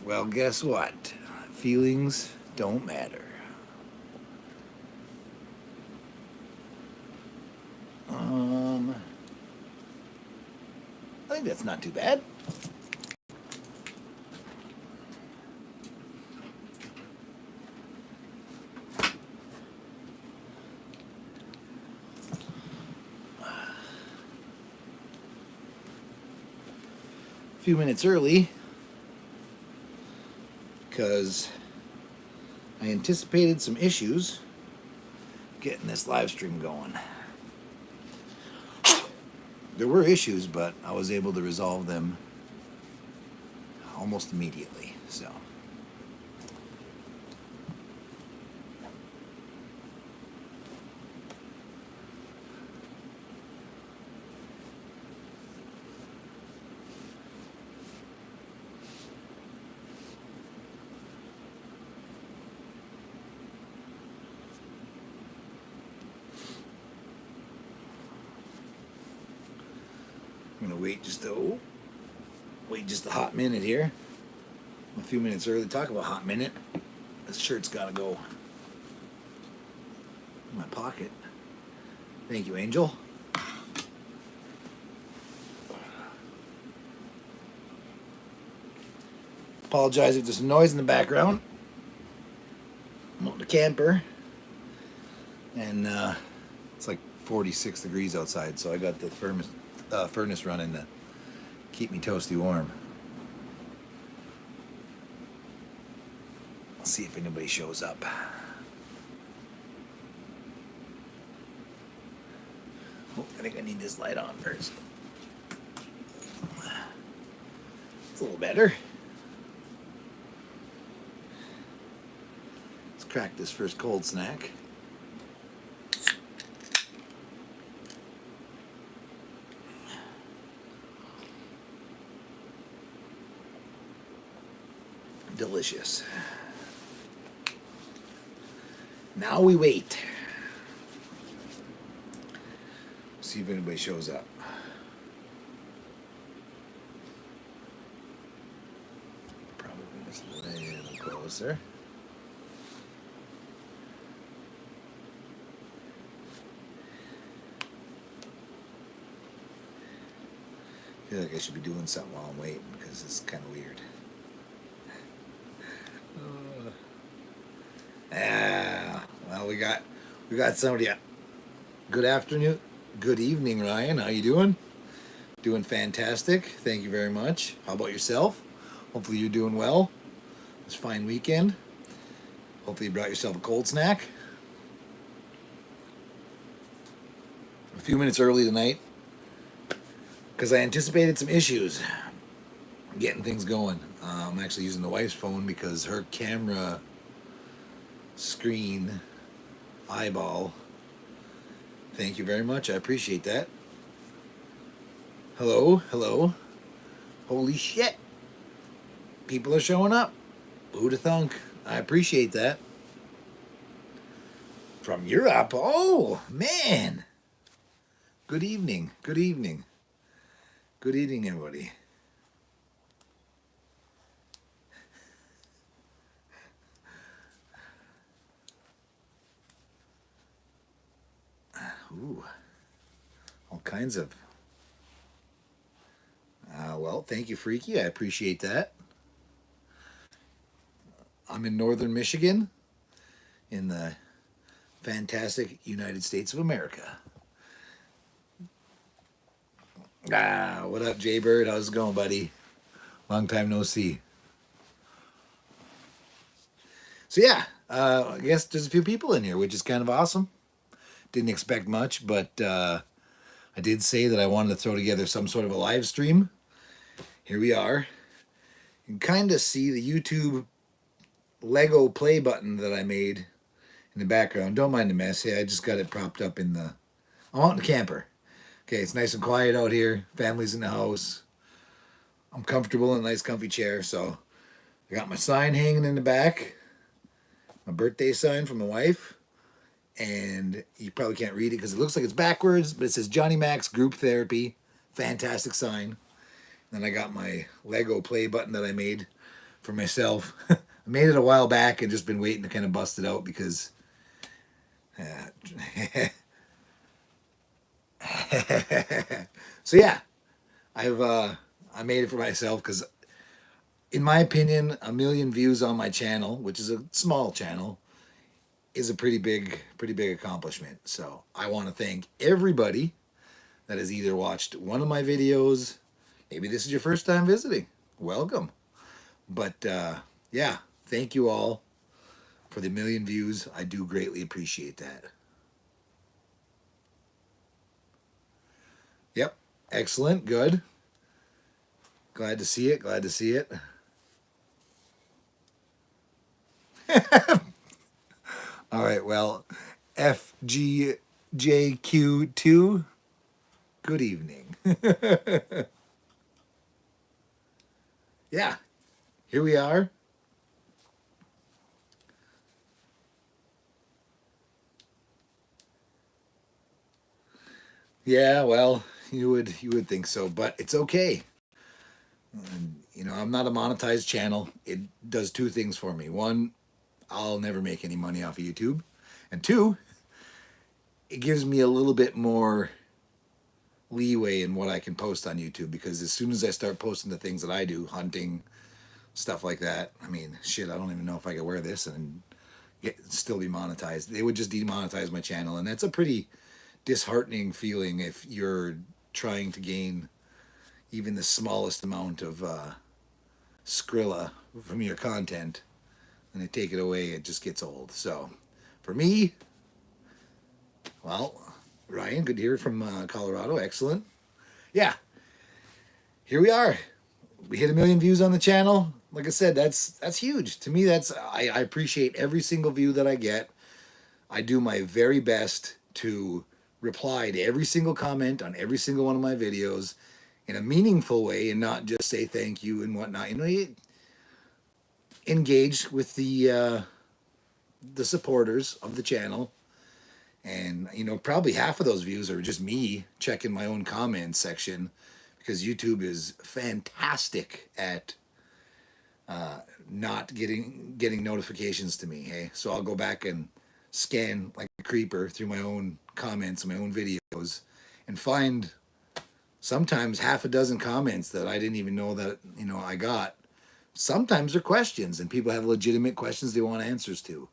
Well, guess what? Feelings don't matter. I think that's not too bad. A few minutes early because I anticipated some issues getting this live stream going. There were issues, but I was able to resolve them almost immediately. So, I'm gonna wait just a hot minute here. I'm a few minutes early. Talk about hot minute. This shirt's gotta go in my pocket. Thank you, Angel. Apologize if there's some noise in the background. I'm on the camper, and it's like 46 degrees outside, so I got the furnace running to keep me toasty warm. I'll see if anybody shows up. Oh, I think I need this light on first. It's a little better. Let's crack this first cold snack. Delicious. Now we wait. See if anybody shows up. Probably just a little closer. I feel like I should be doing something while I'm waiting because it's kind of weird. Well, we got somebody. Good afternoon, good evening, Ryan. How you doing? Doing fantastic. Thank you very much. How about yourself? Hopefully you're doing well. This fine weekend. Hopefully you brought yourself a cold snack. A few minutes early tonight because I anticipated some issues getting things going. I'm actually using the wife's phone because her camera screen eyeball. Thank you very much. I appreciate that. Hello, hello. Holy shit. People are showing up. Who'da thunk? I appreciate that. From Europe. Oh, man. Good evening. Good evening. Good evening, everybody. Ooh, all kinds of. Well, thank you, Freaky. I appreciate that. I'm in northern Michigan, in the fantastic United States of America. What up, Jaybird? How's it going, buddy? Long time no see. So yeah, I guess there's a few people in here, which is kind of awesome. Didn't expect much, but I did say that I wanted to throw together some sort of a live stream. Here we are. You can kind of see the YouTube Lego play button that I made in the background. Don't mind the mess. Hey, I just got it propped up in the... I'm out in the camper. Okay, it's nice and quiet out here. Family's in the house. I'm comfortable in a nice comfy chair, so I got my sign hanging in the back. My birthday sign from my wife. And you probably can't read it because it looks like it's backwards, but it says Johnny Mac's Group Therapy. Fantastic sign. Then I got my Lego play button that I made for myself. I made it a while back and just been waiting to kind of bust it out because so yeah, I made it for myself because in my opinion, 1 million views on my channel, which is a small channel, is a pretty big accomplishment. So I want to thank everybody that has either watched one of my videos, maybe this is your first time visiting, welcome. But yeah, thank you all for the 1 million views. I do greatly appreciate that. Yep, excellent, good. Glad to see it, glad to see it. All right, well, FGJQ2, good evening. Yeah, here we are. Yeah, well, you would think so, but it's okay. And, I'm not a monetized channel. It does two things for me. One, I'll never make any money off of YouTube. And two, it gives me a little bit more leeway in what I can post on YouTube because as soon as I start posting the things that I do, hunting, stuff like that, I mean, shit, I don't even know if I could wear this and still be monetized. They would just demonetize my channel, and that's a pretty disheartening feeling if you're trying to gain even the smallest amount of Skrilla from your content and they take it away, it just gets old. So for me, well, Ryan, good to hear from Colorado. Excellent. Yeah, here we are. We hit 1 million views on the channel. Like I said, that's huge. To me, I appreciate every single view that I get. I do my very best to reply to every single comment on every single one of my videos in a meaningful way and not just say thank you and whatnot. You engage with the supporters of the channel, and probably half of those views are just me checking my own comments section because YouTube is fantastic at not getting notifications to me. Hey, so I'll go back and scan like a creeper through my own comments, my own videos, and find sometimes half a dozen comments that I didn't even know that I got. Sometimes they're questions, and people have legitimate questions they want answers to.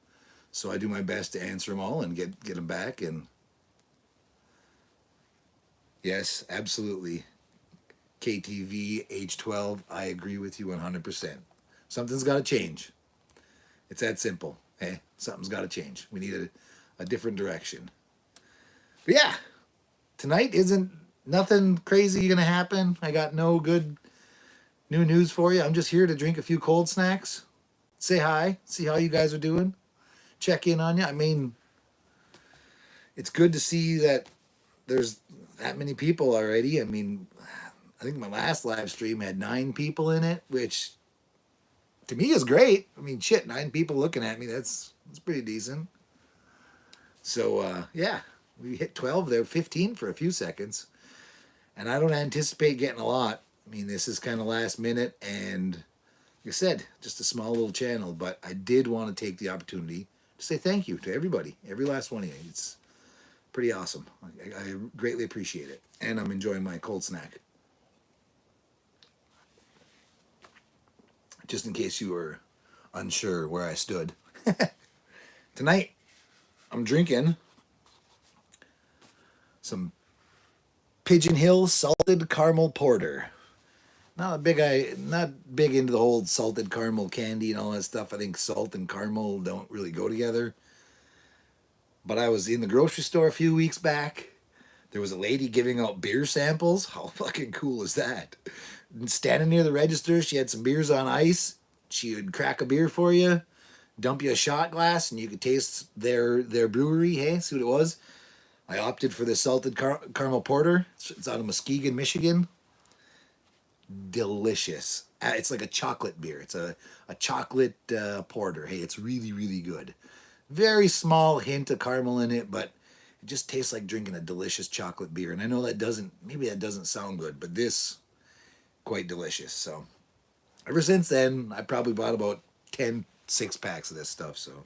So I do my best to answer them all and get them back. And yes, absolutely, KTV age 12. I agree with you 100%. Something's got to change. It's that simple. Hey, something's got to change. We need a different direction. But yeah, tonight isn't nothing crazy gonna happen. I got no good new news for you. I'm just here to drink a few cold snacks, say hi, see how you guys are doing, check in on you. I mean, it's good to see that there's that many people already. I mean, I think my last live stream had 9 people in it, which to me is great. I mean, shit, 9 people looking at me. That's pretty decent. So yeah, we hit 12 there, 15 for a few seconds, and I don't anticipate getting a lot. I mean, this is kind of last minute, and like I said, just a small little channel, but I did want to take the opportunity to say thank you to everybody, every last one of you. It's pretty awesome. I greatly appreciate it, and I'm enjoying my cold snack. Just in case you were unsure where I stood. Tonight, I'm drinking some Pigeon Hill salted caramel porter. Not big into the whole salted caramel candy and all that stuff. I think salt and caramel don't really go together. But I was in the grocery store a few weeks back. There was a lady giving out beer samples. How fucking cool is that? Standing near the register, she had some beers on ice. She would crack a beer for you, dump you a shot glass, and you could taste their brewery. Hey, see what it was? I opted for the salted caramel porter. It's out of Muskegon, Michigan. Delicious. It's like a chocolate beer. It's a chocolate porter. Hey, it's really, really good. Very small hint of caramel in it, but it just tastes like drinking a delicious chocolate beer. And I know maybe that doesn't sound good, but this, quite delicious. So ever since then, I probably bought about 10 6-packs of this stuff. So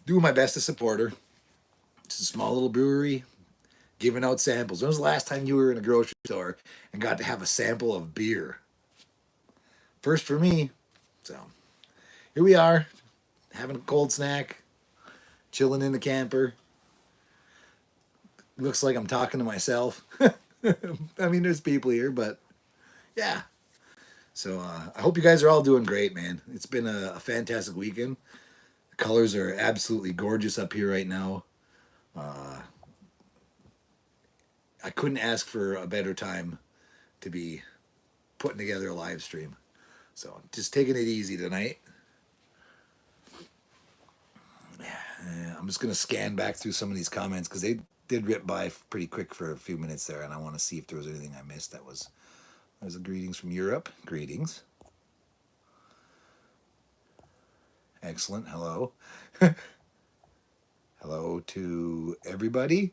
doing my best to support her. It's a small little brewery giving out samples. When was the last time you were in a grocery store and got to have a sample of beer? First for me. So here we are, having a cold snack, chilling in the camper. Looks like I'm talking to myself. I mean, there's people here, but yeah. So I hope you guys are all doing great, man. It's been a fantastic weekend. The colors are absolutely gorgeous up here right now. Uh, I couldn't ask for a better time to be putting together a live stream. So just taking it easy tonight. I'm just gonna scan back through some of these comments because they did rip by pretty quick for a few minutes there, and I want to see if there was anything I missed. That was a greetings from Europe. Greetings. Excellent. Hello. Hello to everybody.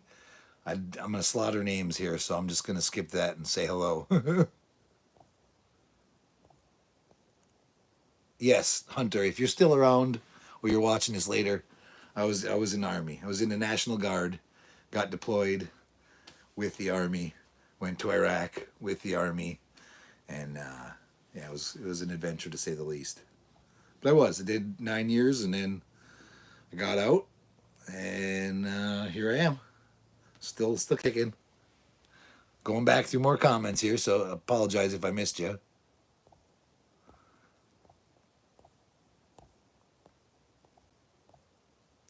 I'm gonna slaughter names here, so I'm just gonna skip that and say hello. Yes, Hunter. If you're still around or you're watching this later, I was in the Army. I was in the National Guard. Got deployed with the Army. Went to Iraq with the Army, and yeah, it was an adventure to say the least. But I did 9 years, and then I got out, and here I am, still kicking. Going back through more comments here, so apologize if I missed you.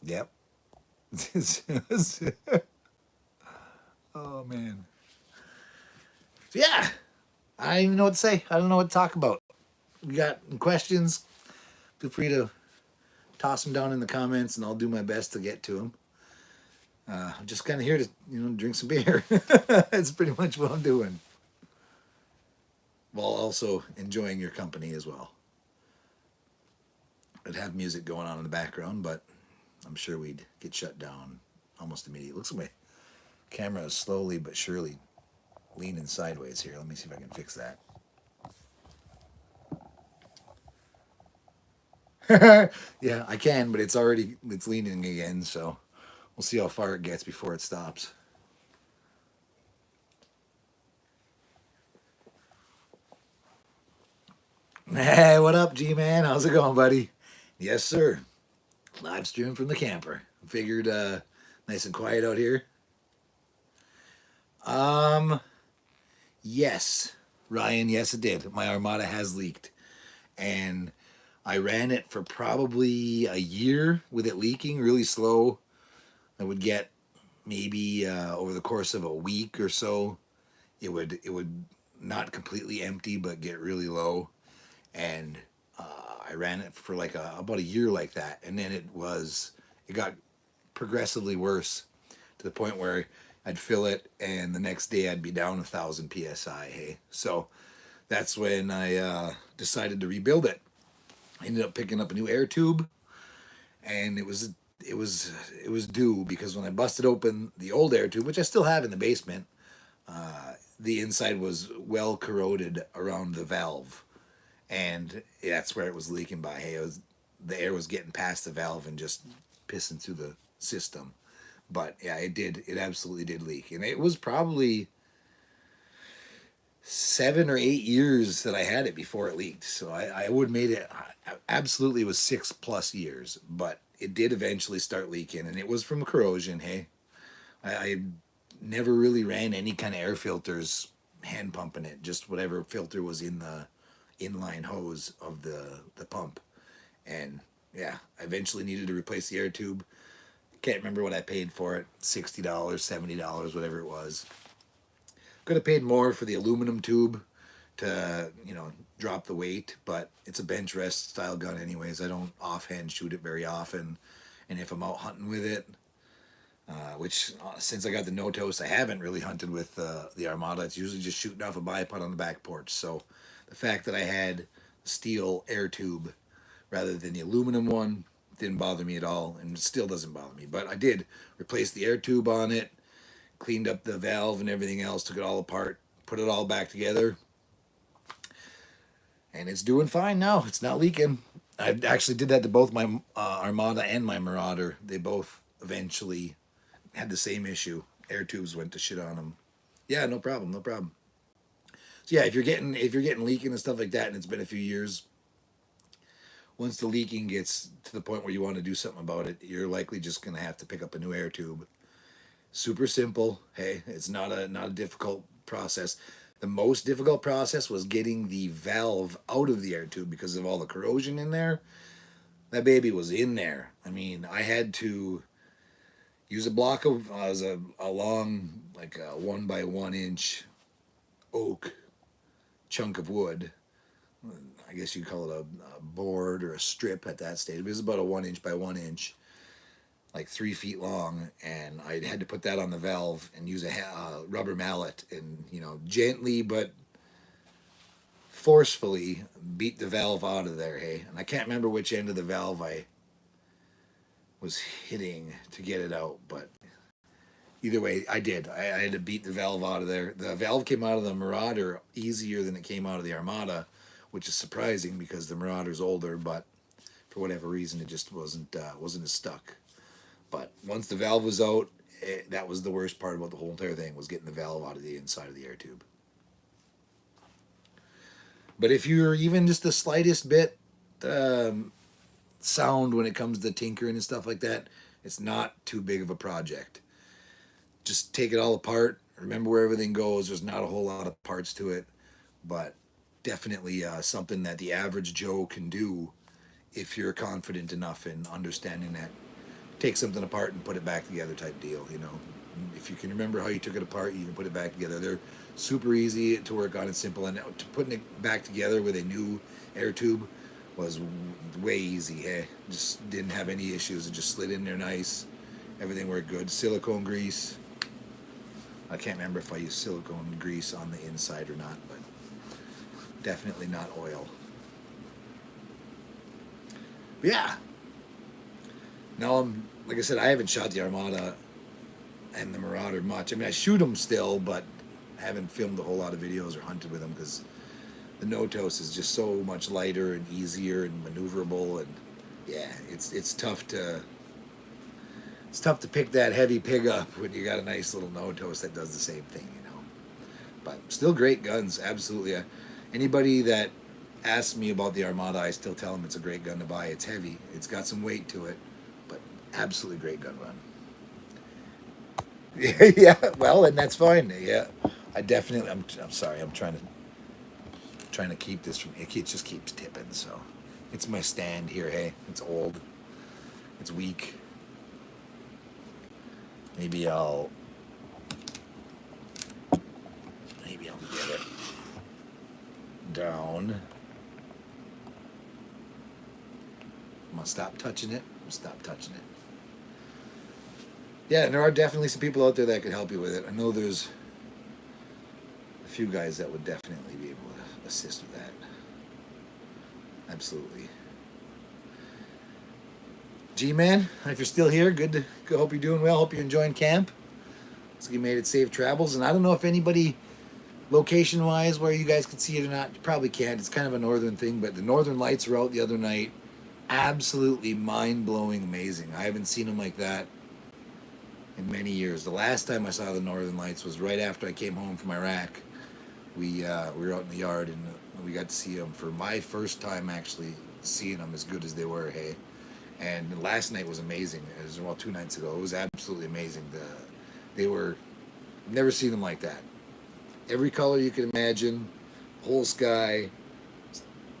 Yep. Oh man. So yeah, I don't even know what to say. I don't know what to talk about. You got any questions? Feel free to toss them down in the comments, and I'll do my best to get to them. I'm just kind of here to drink some beer. That's pretty much what I'm doing, while also enjoying your company as well. I'd have music going on in the background, but I'm sure we'd get shut down almost immediately. Looks like my camera is slowly but surely leaning sideways here. Let me see if I can fix that. Yeah, I can, but it's leaning again, so we'll see how far it gets before it stops. Hey, what up, G-Man? How's it going, buddy? Yes, sir. Live stream from the camper. Figured nice and quiet out here. Um, yes, Ryan, yes it did. My Armada has leaked. And I ran it for probably a year with it leaking really slow. I would get maybe over the course of a week or so, it would not completely empty but get really low, and I ran it for like about a year like that, and then it got progressively worse to the point where I'd fill it, and the next day I'd be down 1,000 psi. Hey, so that's when I decided to rebuild it. I ended up picking up a new air tube, and it was due because when I busted open the old air tube, which I still have in the basement, the inside was well corroded around the valve, and that's where it was leaking by. Hey, the air was getting past the valve and just pissing through the system. But yeah, it did. It absolutely did leak, and it was probably 7 or 8 years that I had it before it leaked. So I would have made it. Absolutely, was 6+ years, but it did eventually start leaking, and it was from corrosion. Hey, I never really ran any kind of air filters, hand pumping it. Just whatever filter was in the inline hose of the pump, and yeah, I eventually needed to replace the air tube. Can't remember what I paid for it. $60, $70, whatever it was. Could have paid more for the aluminum tube to, drop the weight, but it's a bench rest style gun anyways. I don't offhand shoot it very often. And if I'm out hunting with it, which since I got the no toast, I haven't really hunted with the Armada. It's usually just shooting off a bipod on the back porch. So the fact that I had a steel air tube rather than the aluminum one didn't bother me at all, and still doesn't bother me. But I did replace the air tube on it, cleaned up the valve and everything else, took it all apart, put it all back together. and it's doing fine now. It's not leaking. I actually did that to both my Armada and my Marauder. They both eventually had the same issue. Air tubes went to shit on them. Yeah, no problem, no problem. So yeah, if you're getting leaking and stuff like that, and it's been a few years, once the leaking gets to the point where you want to do something about it, you're likely just gonna have to pick up a new air tube. Super simple. Hey, it's not a difficult process. The most difficult process was getting the valve out of the air tube because of all the corrosion in there. That baby was in there. I mean, I had to use a block of a long, like a 1 by 1 inch oak chunk of wood. I guess you'd call it a board or a strip at that stage. It was about a 1 inch by 1 inch, like 3 feet long, and I had to put that on the valve and use a rubber mallet and gently but forcefully beat the valve out of there. Hey, and I can't remember which end of the valve I was hitting to get it out, but either way, I did. I had to beat the valve out of there. The valve came out of the Marauder easier than it came out of the Armada, which is surprising because the Marauder's older, but for whatever reason, it just wasn't as stuck. But once the valve was out, that was the worst part about the whole entire thing, was getting the valve out of the inside of the air tube. But if you're even just the slightest bit sound when it comes to tinkering and stuff like that, it's not too big of a project. Just take it all apart. Remember where everything goes. There's not a whole lot of parts to it, but definitely something that the average Joe can do if you're confident enough in understanding that. Take something apart and put it back together type deal. If you can remember how you took it apart, you can put it back together. They're super easy to work on and simple, and putting it back together with a new air tube was way easy. Hey, just didn't have any issues. It just slid in there nice. Everything worked good. Silicone grease. I can't remember if I used silicone grease on the inside or not, but definitely not oil. But yeah. Now, like I said, I haven't shot the Armada and the Marauder much. I mean, I shoot them still, but I haven't filmed a whole lot of videos or hunted with them because the Notos is just so much lighter and easier and maneuverable, and yeah, it's tough to pick that heavy pig up when you got a nice little Notos that does the same thing. But still great guns, absolutely. Anybody that asks me about the Armada, I still tell them it's a great gun to buy. It's heavy, it's got some weight to it, but absolutely great gun run. Yeah, well, and that's fine. Yeah, I definitely. I'm sorry. I'm trying to keep this from. It just keeps tipping. So, it's my stand here. Hey, it's old. It's weak. Maybe I'll get it down. I'm gonna stop touching it. Yeah, and there are definitely some people out there that could help you with it. I know there's a few guys that would definitely be able to assist with that. Absolutely. G-Man, if you're still here, good. Hope you're doing well. Hope you're enjoying camp. So you made it safe travels. And I don't know if anybody, location-wise, where you guys can see it or not. You probably can't. It's kind of a northern thing. But the northern lights were out the other night. Absolutely mind-blowing amazing. I haven't seen them like that in many years. The last time I saw the northern lights was right after I came home from Iraq. We were out in the yard and we got to see them for my first time actually seeing them as good as they were. Hey, and last night was amazing. It was 2 nights ago. It was absolutely amazing. They were, never seen them like that. Every color you can imagine, whole sky.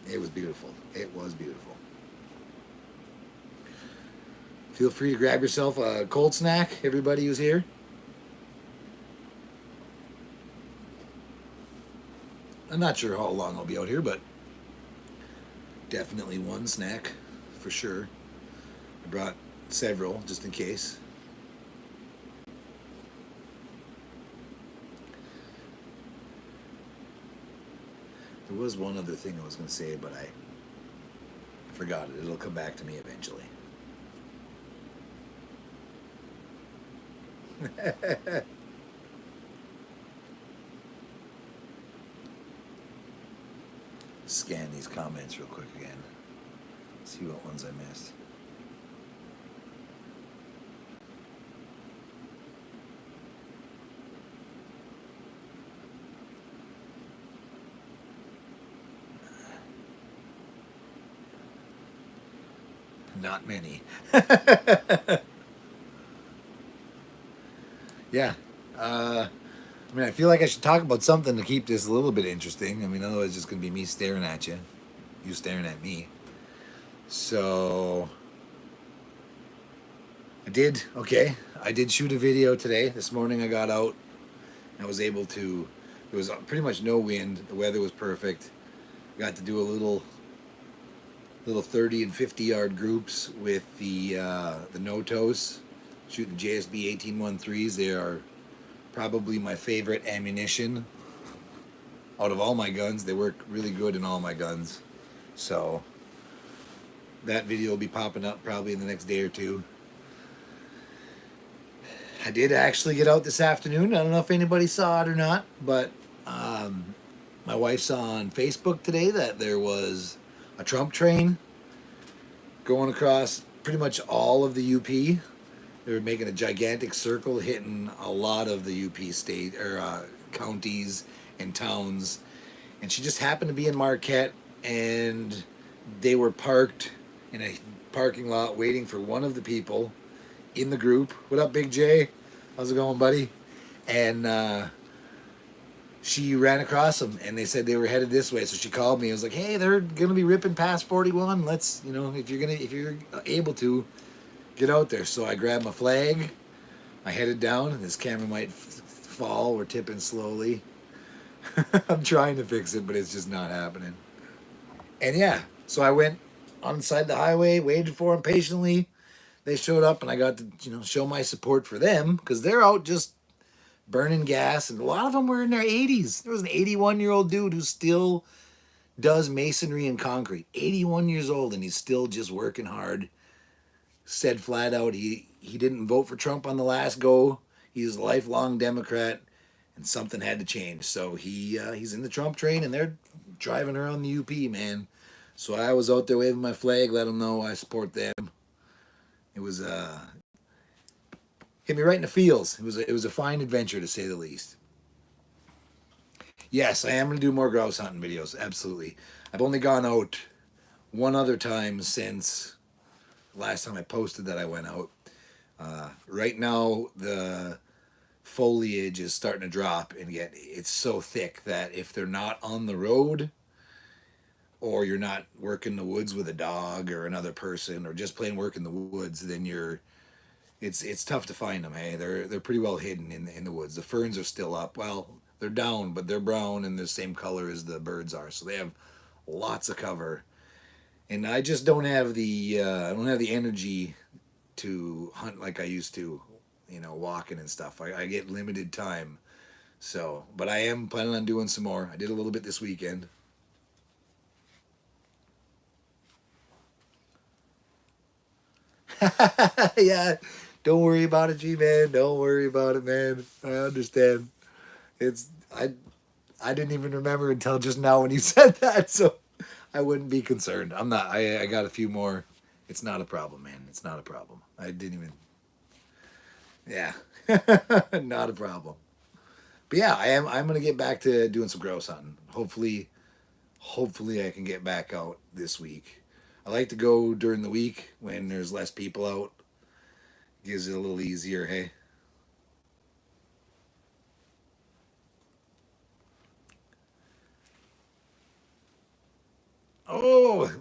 It was beautiful. It was beautiful. Feel free to grab yourself a cold snack, everybody who's here. I'm not sure how long I'll be out here, but definitely one snack for sure. I brought several just in case. There was one other thing I was going to say, but I forgot it. It'll come back to me eventually. Scan these comments real quick again. See what ones I missed. Not many. Yeah. I mean, I feel like I should talk about something to keep this a little bit interesting. I mean, otherwise it's just going to be me staring at you. You staring at me. So, I did shoot a video today. This morning I got out. I was able to, there was pretty much no wind. The weather was perfect. Got to do a little 30 and 50 yard groups with the no-toes, shooting JSB 1813s. They are probably my favorite ammunition out of all my guns. They work really good in all my guns. So that video will be popping up probably in the next day or two. I did actually get out this afternoon. I don't know if anybody saw it or not, but my wife saw on Facebook today that there was a Trump train going across pretty much all of the UP. They were making a gigantic circle, hitting a lot of the UP state or counties and towns. And she just happened to be in Marquette, and they were parked in a parking lot waiting for one of the people in the group. What up, Big J? How's it going, buddy? And she ran across them, and they said they were headed this way. So she called me. I was like, "Hey, they're gonna be ripping past 41. Let's, if you're able to, get out there." So I grabbed my flag. I headed down, and this camera might fall. We're tipping slowly. I'm trying to fix it, but it's just not happening. And yeah, so I went on the side of the highway, waited for them patiently. They showed up, and I got to, show my support for them because they're out just burning gas, and a lot of them were in their 80s. There was an 81-year-old dude who still does masonry and concrete. 81 years old, and he's still just working hard. Said flat out he didn't vote for Trump on the last go. He's a lifelong Democrat, and something had to change. So he's in the Trump train, and they're driving around the UP, man. So I was out there waving my flag, let them know I support them. It was hit me right in the feels. It was a fine adventure, to say the least. Yes, I am going to do more grouse hunting videos. Absolutely. I've only gone out one other time since last time I posted that I went out. Right now, the foliage is starting to drop, and yet it's so thick that if they're not on the road, or you're not working the woods with a dog or another person, or just plain working the woods, then it's tough to find them. Hey, they're pretty well hidden in the woods. The ferns are still up. Well, they're down, but they're brown and the same color as the birds are, so they have lots of cover. And I just don't have the energy to hunt like I used to, walking and stuff. I get limited time. So, but I am planning on doing some more. I did a little bit this weekend. Yeah, don't worry about it, G-Man. Don't worry about it, man. I understand. It's I didn't even remember until just now when you said that, so I wouldn't be concerned. I'm not. I got a few more. It's not a problem, man. It's not a problem. I didn't even. Yeah, not a problem. But yeah, I'm gonna get back to doing some grouse hunting. Hopefully I can get back out this week. I like to go during the week when there's less people out. Gives it a little easier, hey. Oh,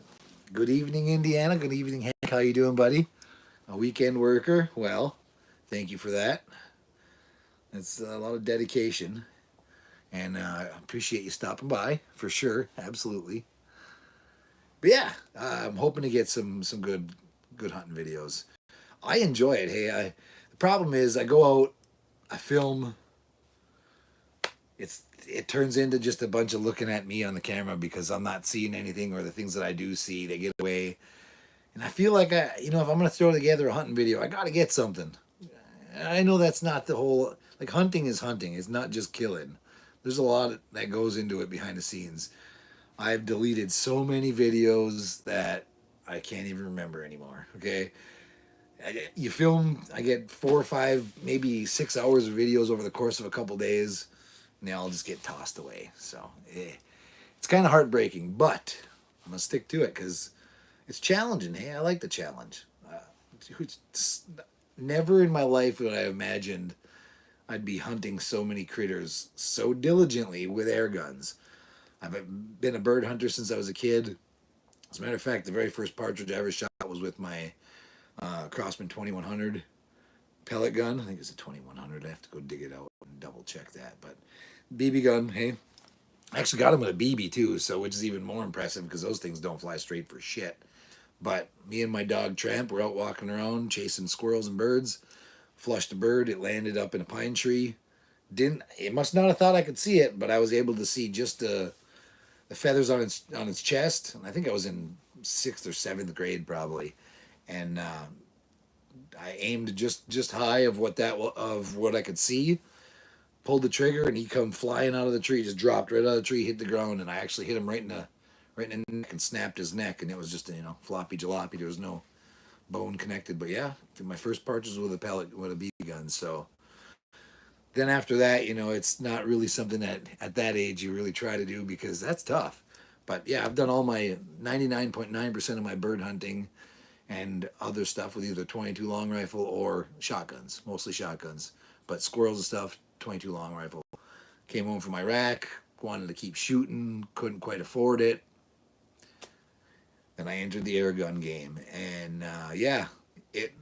good evening, Indiana. Good evening, Hank. How you doing, buddy? A weekend worker. Well, thank you for that. It's a lot of dedication, and I appreciate you stopping by for sure. Absolutely. But yeah, I'm hoping to get some good hunting videos. I enjoy it. Hey, the problem is I go out, I film. It turns into just a bunch of looking at me on the camera because I'm not seeing anything, or the things that I do see, they get away. And I feel like if I'm gonna throw together a hunting video, I gotta get something. I know that's not the whole, like, hunting is hunting. It's not just killing. There's a lot that goes into it behind the scenes. I've deleted so many videos that I can't even remember anymore. Okay, you film, I get 4 or 5, maybe 6 hours of videos over the course of a couple days, and they all just get tossed away. So it's kind of heartbreaking, but I'm gonna stick to it because it's challenging. Hey, I like the challenge. It's never in my life would I have imagined I'd be hunting so many critters so diligently with air guns. I've been a bird hunter since I was a kid. As a matter of fact, the very first partridge I ever shot was with my Crossman 2100 pellet gun. I think it's a 2100. I have to go dig it out and double check that. But BB gun, hey. I actually got him with a BB too, so which is even more impressive because those things don't fly straight for shit. But me and my dog Tramp were out walking around chasing squirrels and birds. Flushed a bird. It landed up in a pine tree. Didn't it must not have thought I could see it, but I was able to see just the feathers on its chest. I think I was in 6th or 7th grade probably, and I aimed just high of what I could see. Pulled the trigger, and he come flying out of the tree. Just dropped right out of the tree, hit the ground, and I actually hit him right in the neck and snapped his neck. And it was just floppy jalopy. There was no bone connected. But yeah, my first purchase with a pellet with a BB gun. So then after that, it's not really something that at that age you really try to do because that's tough. But yeah, I've done all my 99.9% of my bird hunting and other stuff with either 22 long rifle or shotguns, mostly shotguns. But squirrels and stuff, 22 long rifle. Came home from Iraq, wanted to keep shooting, couldn't quite afford it. Then I entered the air gun game, and yeah, it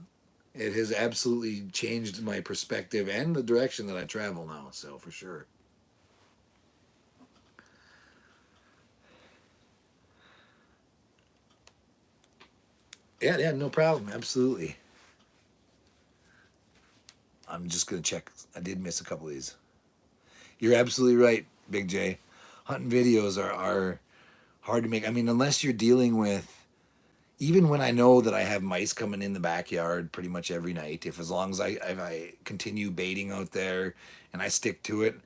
it has absolutely changed my perspective and the direction that I travel now. So for sure. Yeah, yeah, no problem. Absolutely. I'm just gonna check. I did miss a couple of these. You're absolutely right, Big J. Hunting videos are hard to make. I mean, unless you're dealing with, even when I know that I have mice coming in the backyard pretty much every night, if as long as I continue baiting out there and I stick to it,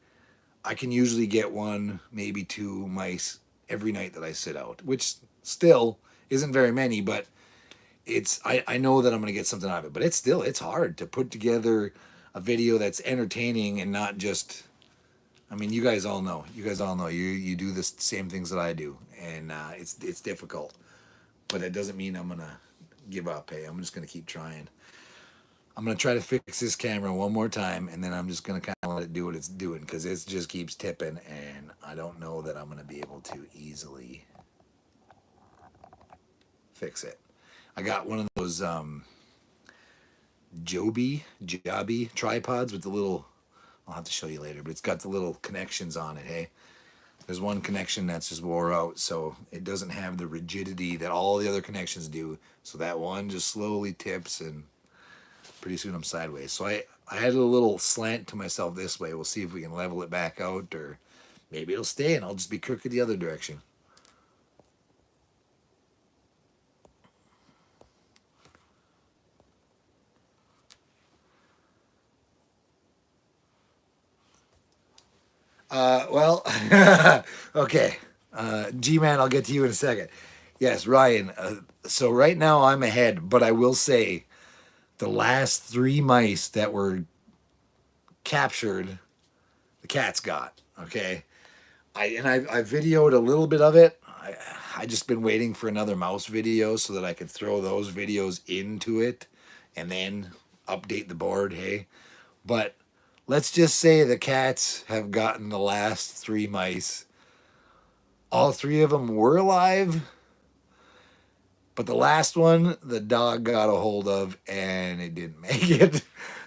I can usually get one, maybe two mice every night that I sit out, which still isn't very many, but I know that I'm gonna get something out of it. But it's hard to put together a video that's entertaining and not just, I mean, you guys all know. You guys all know. You do the same things that I do, and it's difficult. But it doesn't mean I'm gonna give up. Hey, I'm just gonna keep trying. I'm gonna try to fix this camera one more time, and then I'm just gonna kind of let it do what it's doing because it just keeps tipping, and I don't know that I'm gonna be able to easily fix it. I got one of those Joby tripods with the little. I'll have to show you later, but it's got the little connections on it. Hey, there's one connection that's just wore out, so it doesn't have the rigidity that all the other connections do. So that one just slowly tips, and pretty soon I'm sideways. So I had a little slant to myself this way. We'll see if we can level it back out, or maybe it'll stay and I'll just be crooked the other direction. Well, okay. G-Man, I'll get to you in a second. Yes, Ryan. So right now I'm ahead, but I will say the last 3 mice that were captured, the cats got. Okay, I videoed a little bit of it. I just been waiting for another mouse video so that I could throw those videos into it, and then update the board. Hey, but let's just say the cats have gotten the last 3 mice. All 3 of them were alive, but the last one, the dog got a hold of, and it didn't make it.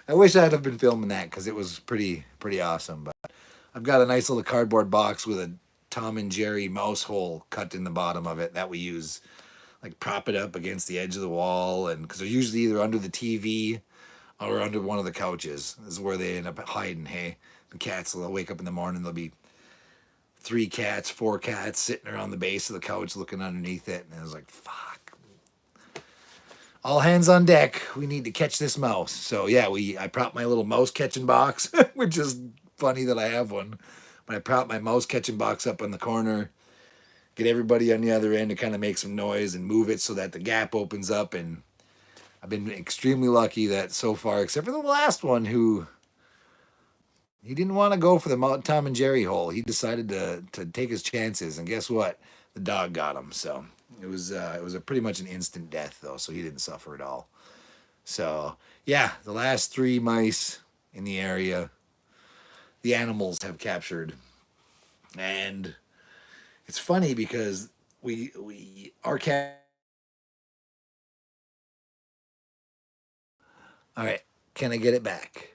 I wish I'd have been filming that because it was pretty awesome. But I've got a nice little cardboard box with a Tom and Jerry mouse hole cut in the bottom of it that we use, like prop it up against the edge of the wall, and because they're usually either under the TV or under one of the couches. This is where they end up hiding. Hey, the cats will wake up in the morning. There'll be 3 cats, 4 cats sitting around the base of the couch looking underneath it, and I was like, fuck. All hands on deck. We need to catch this mouse. So yeah, I propped my little mouse catching box, which is funny that I have one. But I propped my mouse catching box up in the corner, get everybody on the other end to kind of make some noise and move it so that the gap opens up. And I've been extremely lucky that so far, except for the last one, who he didn't want to go for the Tom and Jerry hole. He decided to take his chances, and guess what? The dog got him. So it was a pretty much an instant death though, so he didn't suffer at all. So yeah, the last 3 mice in the area, the animals have captured, and it's funny because our cat. All right, can I get it back?